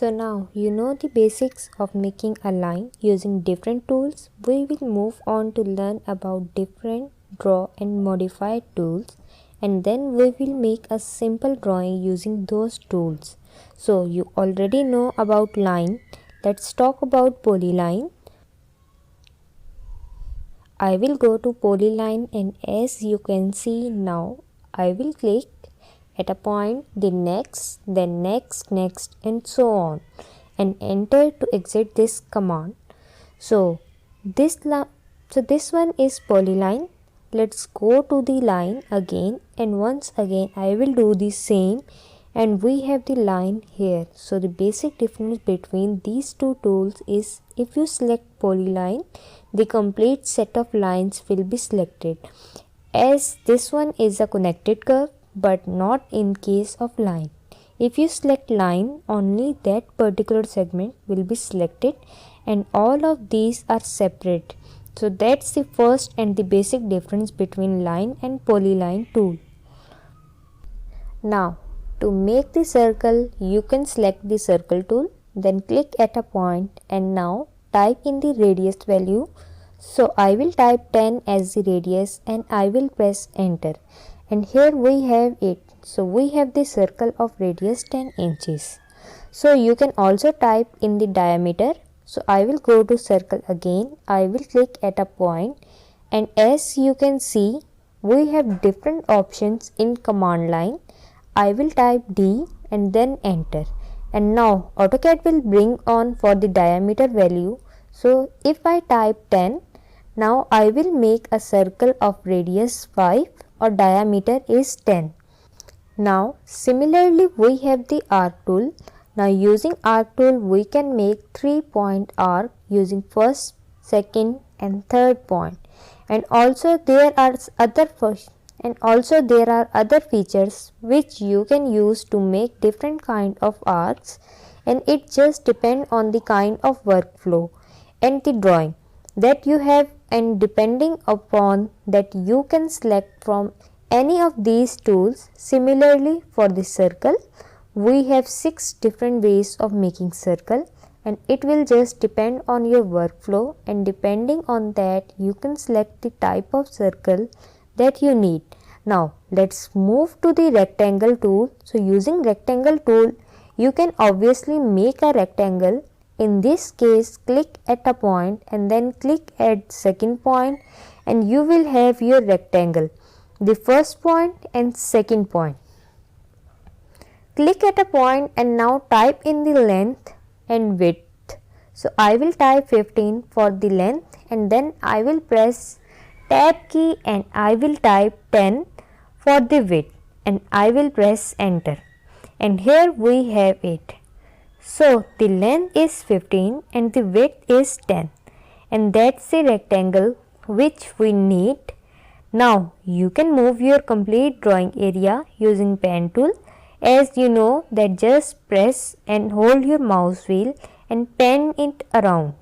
So now you know the basics of making a line using different tools. We will move on to learn about different draw and modify tools, and then we will make a simple drawing using those tools. So you already know about line. Let's talk about polyline. I will go to polyline, and as you can see now, I will click at a point, then next, and so on, and enter to exit this command. So this one is polyline. Let's go to the line again, and once again I will do the same, and we have the line here. So the basic difference between these two tools is if you select polyline, the complete set of lines will be selected, as this one is a connected curve, but not in case of line. If you select line, only that particular segment will be selected, and all of these are separate. So that's the first and the basic difference between line and polyline tool. Now to make the circle, you can select the circle tool, then click at a point, and now type in the radius value. So I will type 10 as the radius, and I will press enter, and here we have it. So we have the circle of radius 10 inches. So you can also type in the diameter. So I will go to circle again, I will click at a point, and as you can see, we have different options in command line. I will type D and then enter, and now AutoCAD will bring on for the diameter value. So if I type 10, now I will make a circle of radius 5 or diameter is 10. Now similarly we have the arc tool. Now using arc tool we can make 3-point arc using first, second and third point, and also there are other features which you can use to make different kind of arcs, and it just depend on the kind of workflow and the drawing that you have, and depending upon that you can select from any of these tools. Similarly for the circle, we have 6 different ways of making circle, and it will just depend on your workflow, and depending on that you can select the type of circle that you need. Now let's move to the rectangle tool. So using rectangle tool, you can obviously make a rectangle. In this case, click at a point and then click at second point, and you will have your rectangle, the first point and second point. Click at a point and now type in the length and width. So I will type 15 for the length, and then I will press tab key and I will type 10 for the width, and I will press enter, and here we have it. So the length is 15 and the width is 10, and that's the rectangle which we need. Now you can move your complete drawing area using pen tool. As you know that just press and hold your mouse wheel and pen it around.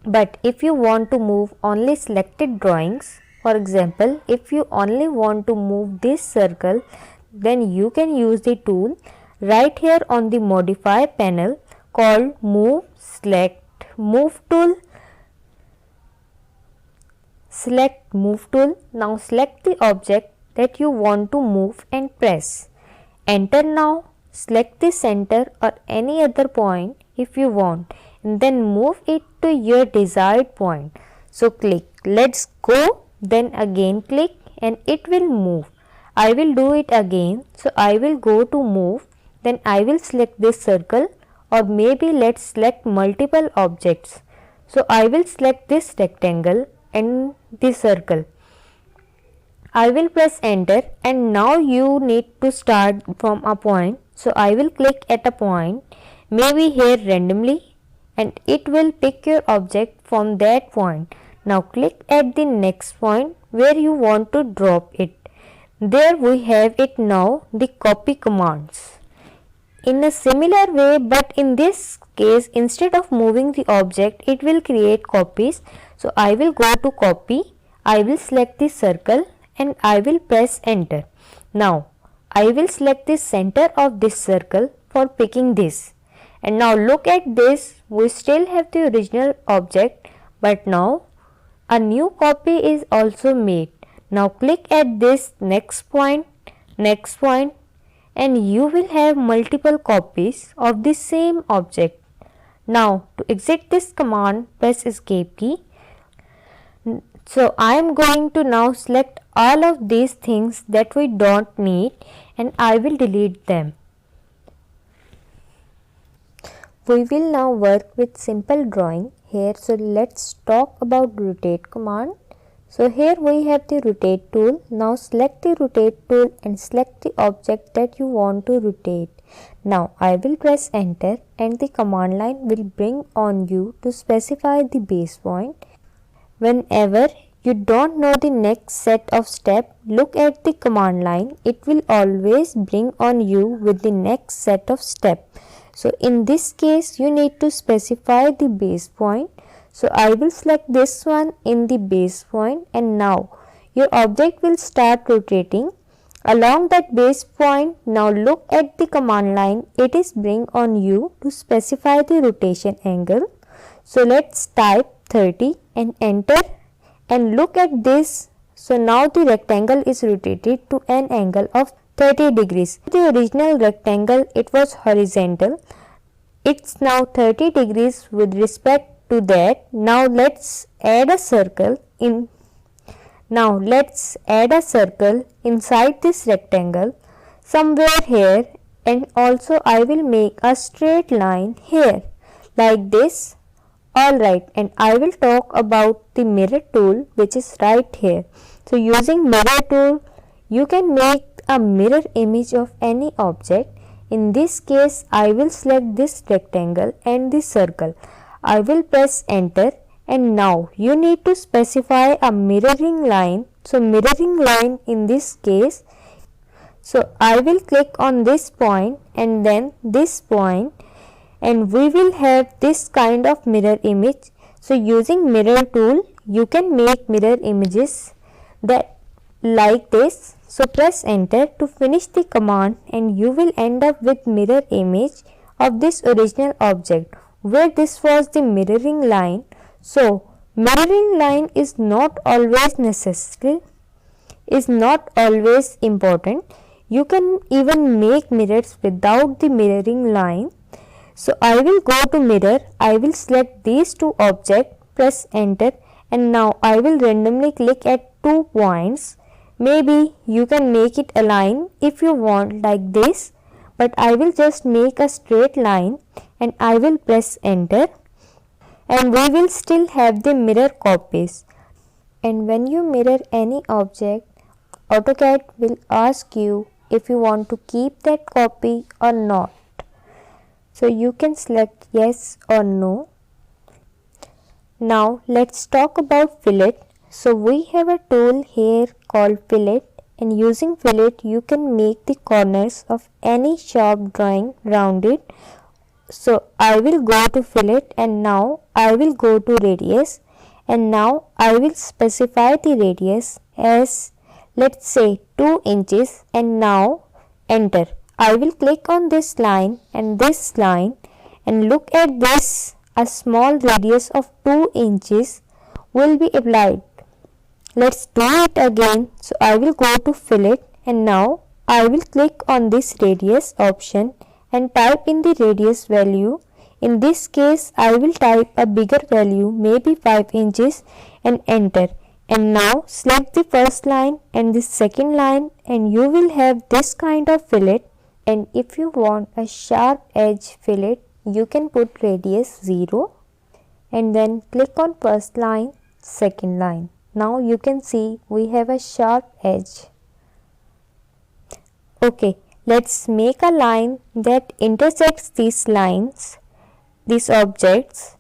But if you want to move only selected drawings, for example, if you only want to move this circle, then you can use the tool right here on the modify panel called move. Select move tool. Select move tool. Now select the object that you want to move and press enter. Now select the center or any other point if you want, and then move it to your desired point. So click, let's go, then again click, and it will move. I will do it again. So I will go to move, then I will select this circle, or maybe let's select multiple objects. So I will select this rectangle and this circle. I will press enter, and now you need to start from a point. So I will click at a point, maybe here randomly, and it will pick your object from that point. Now click at the next point where you want to drop it. There we have it. Now the copy commands. In a similar way, but in this case instead of moving the object, it will create copies. So I will go to copy, I will select the circle and I will press enter. Now I will select the center of this circle for picking this, And now look at this, we still have the original object, but now a new copy is also made. Now click at this next point, and you will have multiple copies of the same object. Now to exit this command, press escape key. So I am going to now select all of these things that we don't need and I will delete them. We will now work with simple drawing here. So let's talk about rotate command. So here we have the rotate tool. Now select the rotate tool and select the object that you want to rotate. Now I will press enter and the command line will bring on you to specify the base point. Whenever you don't know the next set of steps, look at the command line. It will always bring on you with the next set of steps. So in this case you need to specify the base point. So I will select this one in the base point and now your object will start rotating along that base point. Now look at the command line. It is bring on you to specify the rotation angle. So let's type 30 and enter and look at this. So now the rectangle is rotated to an angle of 30 degrees. The original rectangle, it was horizontal. It's now 30 degrees with respect to that. Now let's add a circle inside this rectangle somewhere here, and also I will make a straight line here like this. Alright, and I will talk about the mirror tool, which is right here. So using mirror tool, you can make a mirror image of any object. In this case, I will select this rectangle and this circle. I will press enter and now you need to specify a mirroring line. So mirroring line in this case, so I will click on this point and then this point, and we will have this kind of mirror image. So using mirror tool, you can make mirror images that like this. So press enter to finish the command and you will end up with mirror image of this original object where this was the mirroring line. So mirroring line is not always necessary, is not always important. You can even make mirrors without the mirroring line. So I will go to mirror, I will select these two objects, press enter, and now I will randomly click at 2 points. Maybe you can make it align if you want like this, but I will just make a straight line and I will press enter, and we will still have the mirror copies. And when you mirror any object, AutoCAD will ask you if you want to keep that copy or not. So you can select yes or no. Now let's talk about fillet. So we have a tool here called fillet, and using fillet you can make the corners of any sharp drawing rounded. So I will go to fillet and now I will go to radius, and now I will specify the radius as, let's say, 2 inches, and now enter. I will click on this line and this line, and look at this, a small radius of 2 inches will be applied. Let's do it again. So I will go to fillet and now I will click on this radius option and type in the radius value. In this case I will type a bigger value, maybe 5 inches, and enter. And now select the first line and the second line and you will have this kind of fillet. And if you want a sharp edge fillet, you can put radius 0 and then click on first line, second line. Now you can see we have a sharp edge. Okay, let's make a line that intersects these lines, these objects.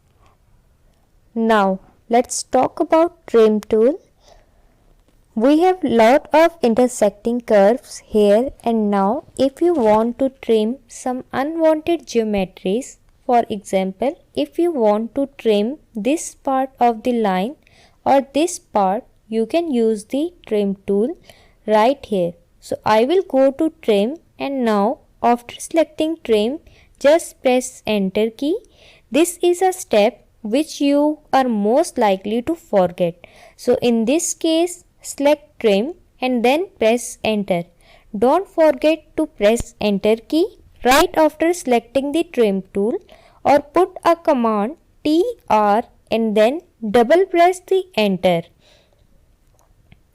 Now let's talk about trim tool. We have lot of intersecting curves here, and now if you want to trim some unwanted geometries, for example, if you want to trim this part of the line or this part, you can use the trim tool right here. So I will go to trim, and now after selecting trim, just press enter key. This is a step which you are most likely to forget. So in this case, select trim and then press enter. Don't forget to press enter key right after selecting the trim tool, or put a command TR and then double press the enter.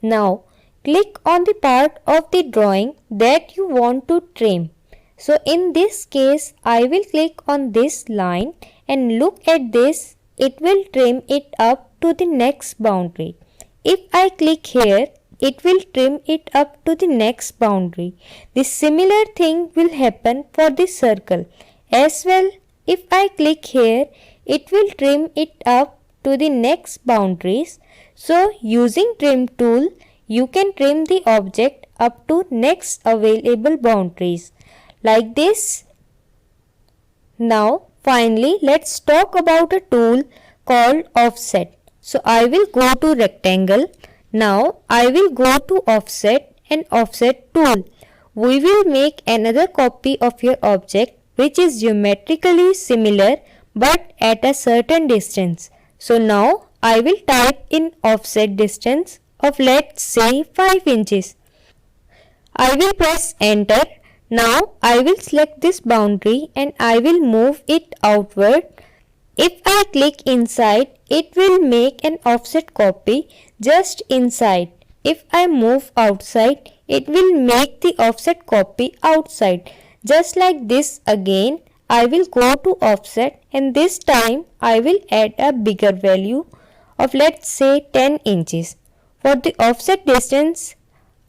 Now click on the part of the drawing that you want to trim. So in this case, I will click on this line and look at this, it will trim it up to the next boundary. If I click here, it will trim it up to the next boundary. The similar thing will happen for the circle as well. If I click here, it will trim it up to the next boundaries. So using trim tool, you can trim the object up to next available boundaries like this. Now finally, let's talk about a tool called offset. So I will go to rectangle. Now I will go to offset and offset tool. We will make another copy of your object which is geometrically similar but at a certain distance. So now I will type in offset distance of, let's say, 5 inches. I will press enter. Now I will select this boundary and I will move it outward. If I click inside, it will make an offset copy just inside. If I move outside, it will make the offset copy outside. Just like this again, I will go to offset and this time I will add a bigger value of, let's say, 10 inches. For the offset distance,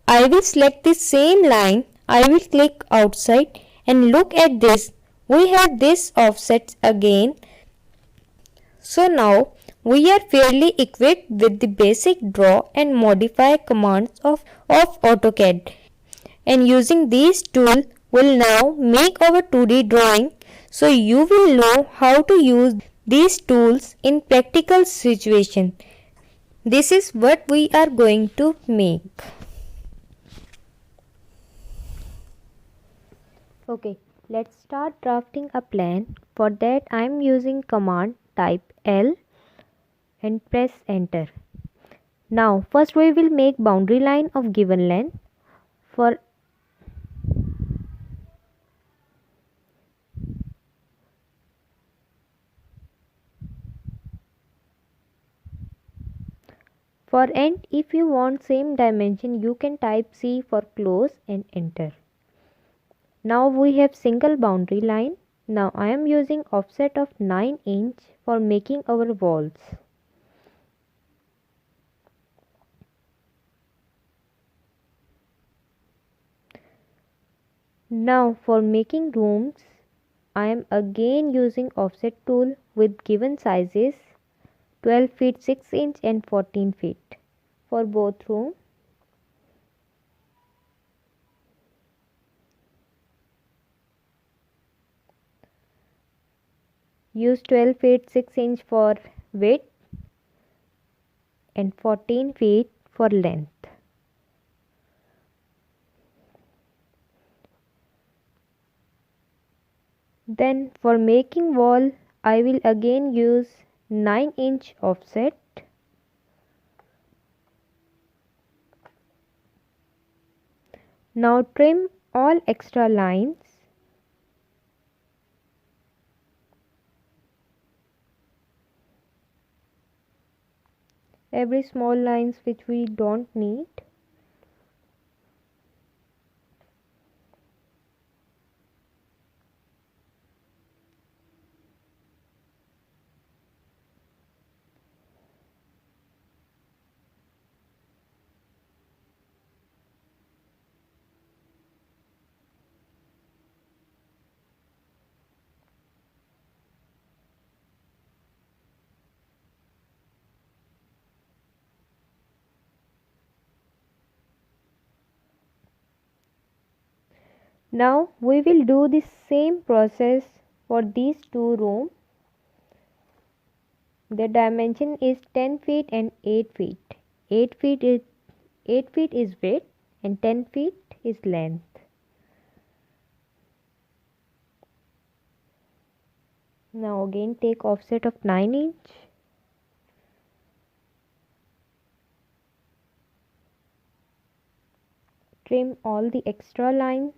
I will select the same line. I will click outside and look at this. We have this offset again. So now we are fairly equipped with the basic draw and modify commands of AutoCAD. And using these tools will now make our 2D drawing. So you will know how to use these tools in practical situation. This is what we are going to make. Okay, let's start drafting a plan. For that I am using command type L and press enter. Now first we will make boundary line of given length. For end, if you want same dimension, you can type C for close and enter. Now we have single boundary line. Now I am using offset of 9 inch for making our walls. Now for making rooms, I am again using offset tool with given sizes 12 feet 6 inch and 14 feet for both rooms. Use 12 feet 6 inch for width and 14 feet for length. Then for making wall, I will again use 9 inch offset. Now trim all extra lines. Every small lines which we don't need. Now we will do the same process for these two rooms. The dimension is 10 feet and 8 feet. 8 feet is width and 10 feet is length. Now again take offset of 9 inch. Trim all the extra lines.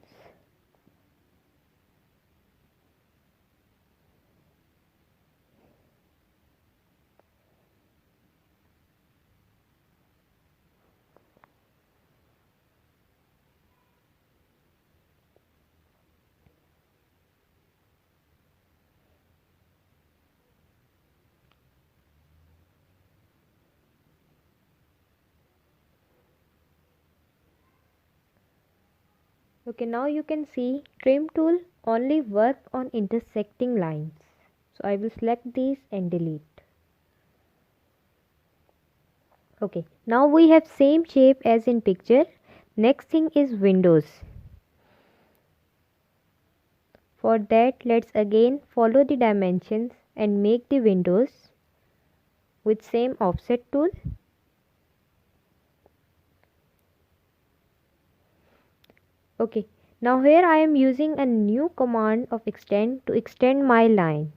Okay, now you can see trim tool only work on intersecting lines. So I will select these and delete. Okay, now we have same shape as in picture. Next thing is windows. For that, let's again follow the dimensions and make the windows with same offset tool. Okay, now here I am using a new command of extend to extend my lines.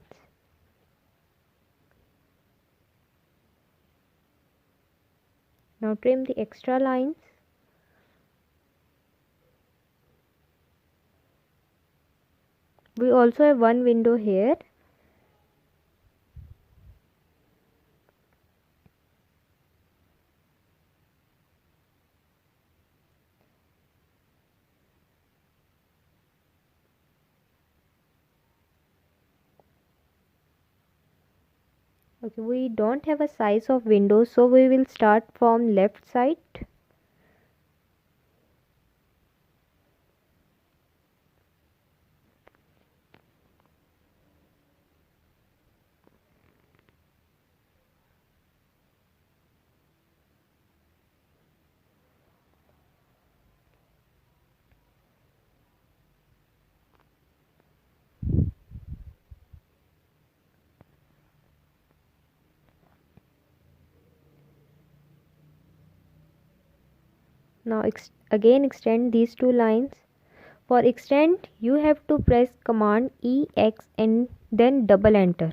Now trim the extra lines. We also have one window here. Okay, we don't have a size of window, so we will start from left side. Now again extend these two lines. For extend, you have to press command EX and then double enter.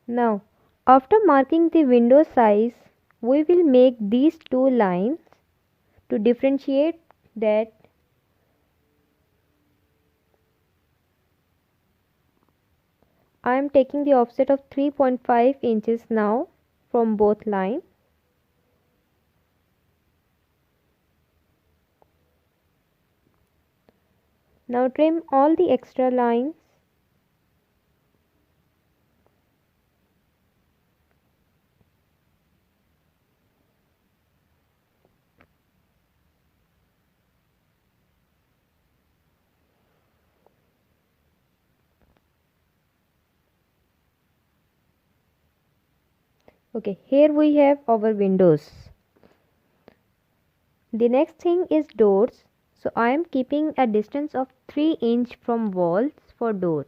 Now, after marking the window size, we will make these two lines to differentiate that. I am taking the offset of 3.5 inches now from both lines. Now trim all the extra lines. Okay, here we have our windows. The next thing is doors. So I am keeping a distance of 3 inch from walls for door.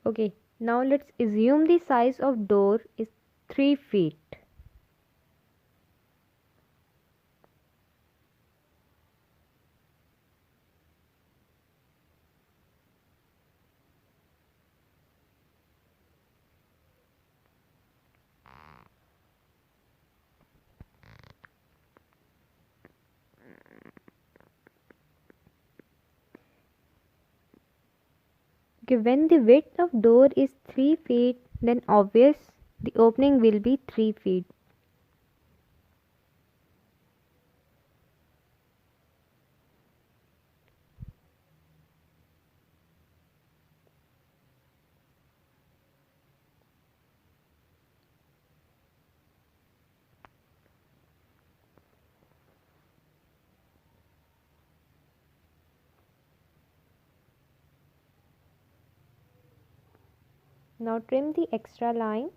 Okay, now let's assume the size of door is 3 feet. Okay, when the width of door is 3 feet, then obvious the opening will be 3 feet. Now trim the extra lines.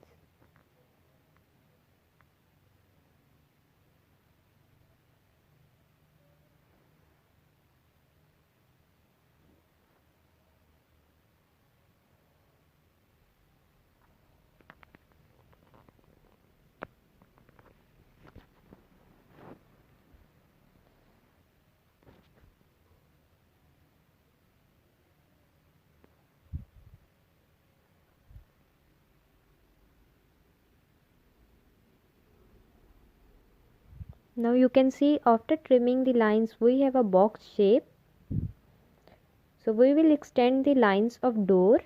Now you can see after trimming the lines we have a box shape. So we will extend the lines of door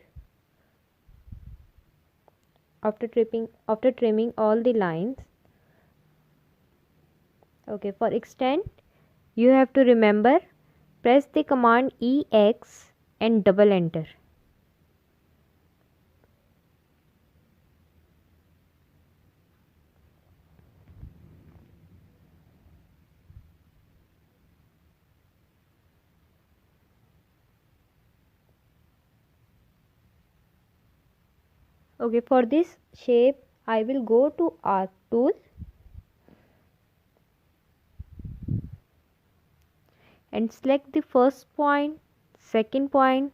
after trimming all the lines. Okay, for extend you have to remember, press the command EX and double enter. Okay, for this shape I will go to arc tool and select the first point, second point.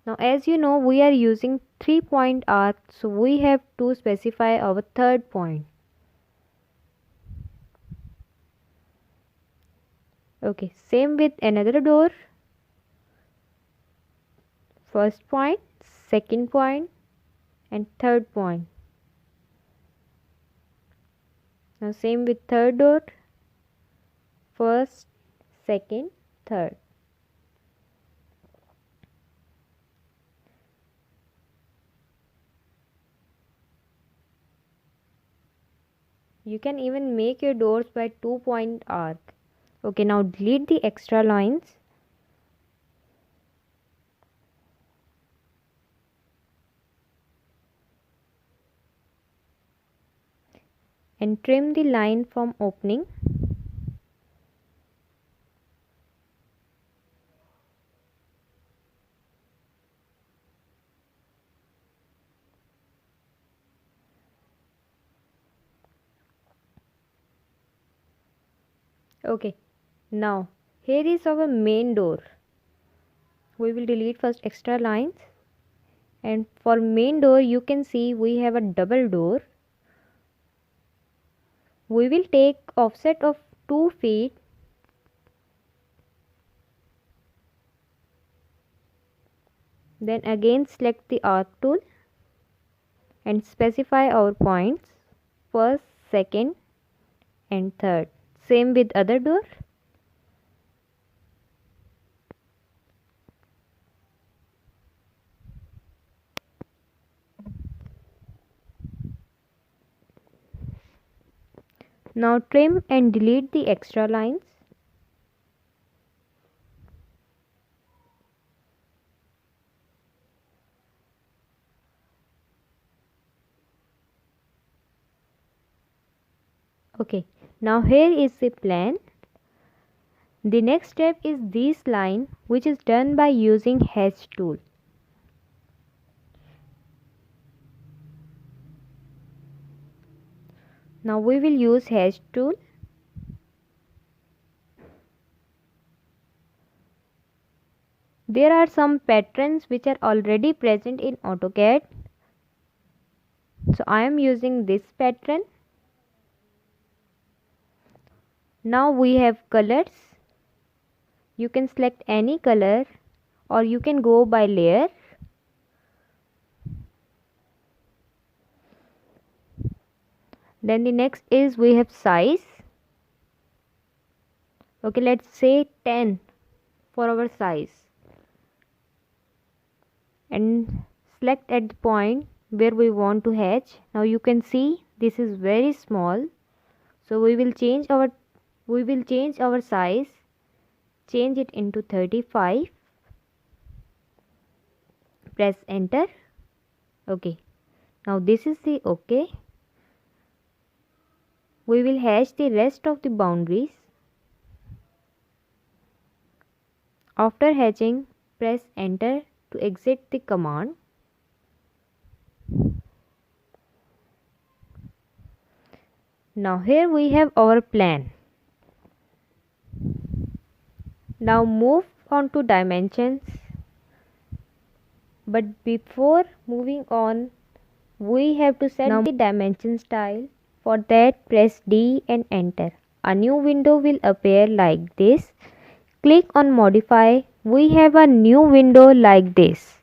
Now as you know we are using 3-point arc, so we have to specify our third point. Okay, same with another door. First point, second point and third point. Now same with third door. First, second, third. You can even make your doors by 2-point arc. Okay, now delete the extra lines. And trim the line from opening. Okay, now here is our main door. We will delete first extra lines, and for main door you can see we have a double door. We will take offset of 2 feet. Then again select the arc tool and specify our points, first, second and third. Same with other door. Now trim and delete the extra lines. Okay, now here is the plan. The next step is this line, which is done by using hatch tool. Now we will use hatch tool. There are some patterns which are already present in AutoCAD. So I am using this pattern. Now we have colors. You can select any color or you can go by layer. Then the next is we have size. Okay, let's say 10 for our size. And select at the point where we want to hatch. Now you can see this is very small. So we will change our size, change it into 35. Press enter. Okay. Now this is the okay. We will hatch the rest of the boundaries. After hatching, press enter to exit the command. Now here we have our plan. Now move on to dimensions. But before moving on, we have to set the dimension style. For that, press D and enter. A new window will appear like this. Click on modify. We have a new window like this.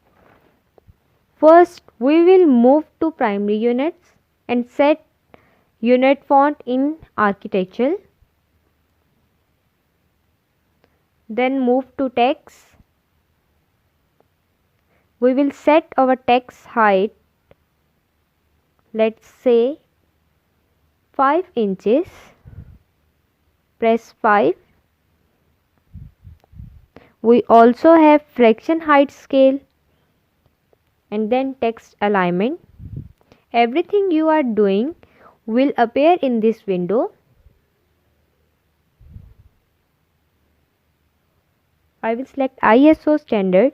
First, we will move to primary units and set unit font in architectural. Then move to text. We will set our text height, let's say 5 inches. Press 5. We also have fraction height scale and then text alignment. Everything you are doing will appear in this window. I will select ISO standard.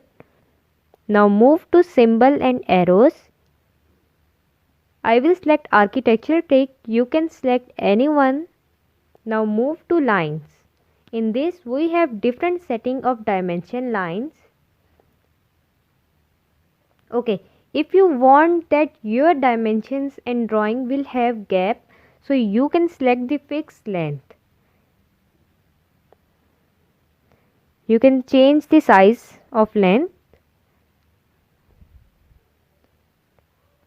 Now move to symbol and arrows. I will select architecture tick. You can select any one. Now move to lines. In this we have different setting of dimension lines. Okay, if you want that your dimensions and drawing will have gap, so you can select the fixed length. You can change the size of length.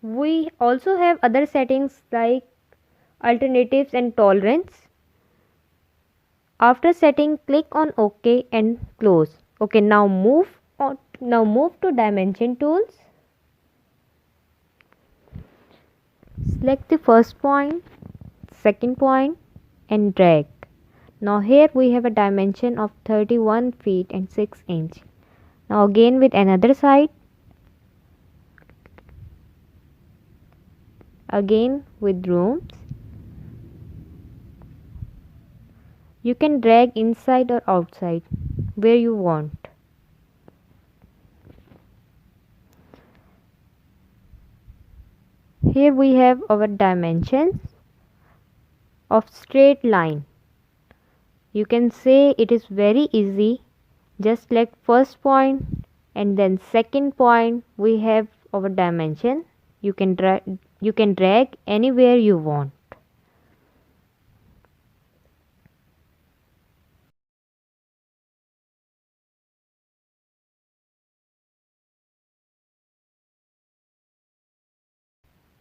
We also have other settings like alternatives and tolerance. After setting, click on OK and close. Okay, now move to dimension tools. Select the first point, second point and drag. Now here we have a dimension of 31 feet and 6 inch. Now again with another side. Again with rooms. You can drag inside or outside where you want. Here we have our dimensions of straight line. You can say it is very easy. Just select first point and then second point. We have our dimension. You can drag anywhere you want.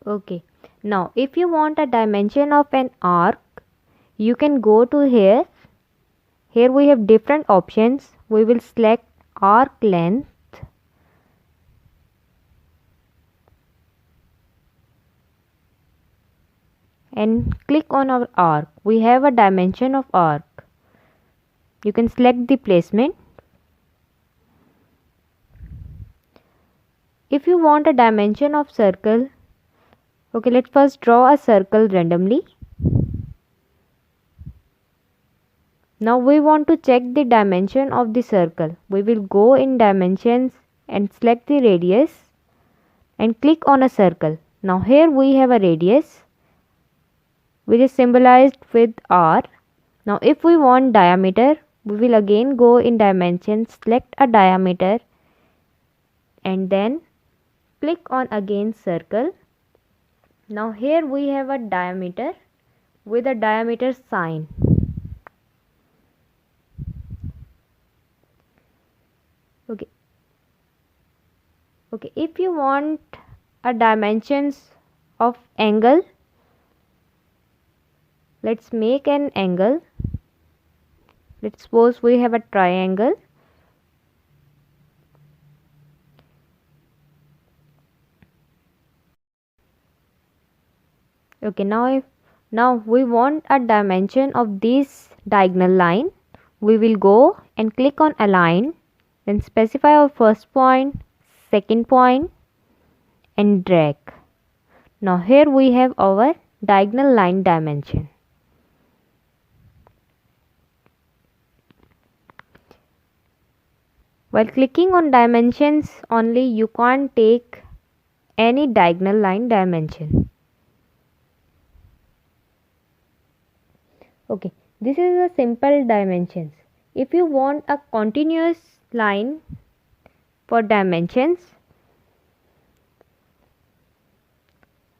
Okay, now if you want a dimension of an arc, you can go to here. Here we have different options. We will select arc length. And click on our arc. We have a dimension of arc. You can select the placement. If you want a dimension of circle, okay, let's first draw a circle randomly. Now we want to check the dimension of the circle. We will go in dimensions and select the radius and click on a circle. Now here we have a radius which is symbolized with R. Now if we want diameter, we will again go in dimensions, select a diameter and then click on again circle. Now here we have a diameter with a diameter sign. Okay, if you want a dimensions of angle, let's make an angle. Let's suppose we have a triangle. Okay, now we want a dimension of this diagonal line. We will go and click on align, then specify our first point, second point and drag. Now here we have our diagonal line dimension. While clicking on dimensions only, you can't take any diagonal line dimension. Okay, this is a simple dimensions. If you want a continuous line for dimensions,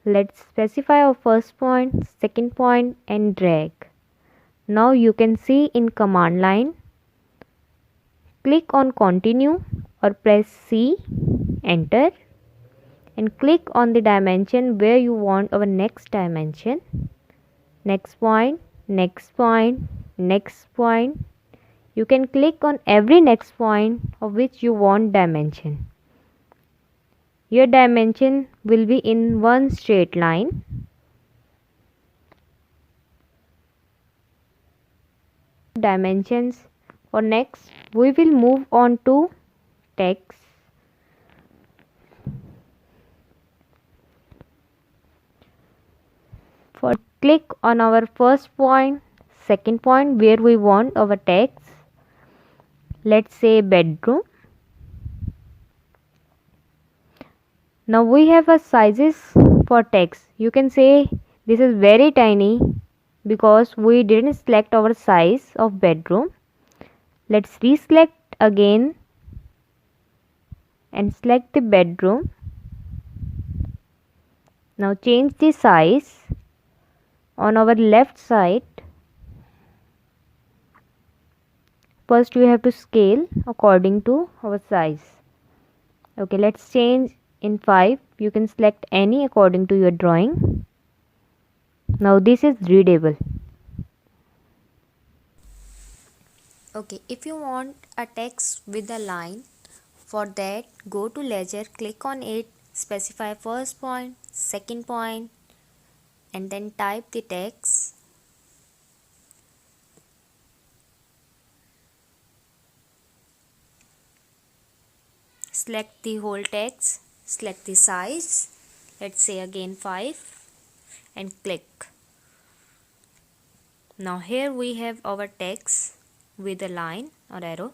let's specify our first point, second point and drag. Now you can see in command line, click on continue or press C, enter and click on the dimension where you want our next dimension. Next point, next point, next point You can click on every next point of which you want dimension. Your dimension will be in one straight line. Dimensions. For next, we will move on to text. For click on our first point, second point where we want our text. Let's say bedroom. Now we have a sizes for text. You can say this is very tiny because we didn't select our size of bedroom. Let's reselect again and select the bedroom. Now change the size on our left side. First we have to scale according to our size. Okay, let's change in 5. You can select any according to your drawing. Now this is readable. Okay, if you want a text with a line, for that go to ledger, click on it, specify first point, second point, and then type the text. Select the whole text, select the size, let's say again 5, and click. Now here we have our text with a line or arrow.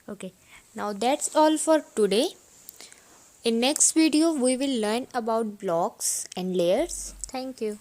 Okay, now that's all for today. In next video we will learn about blocks and layers. Thank you.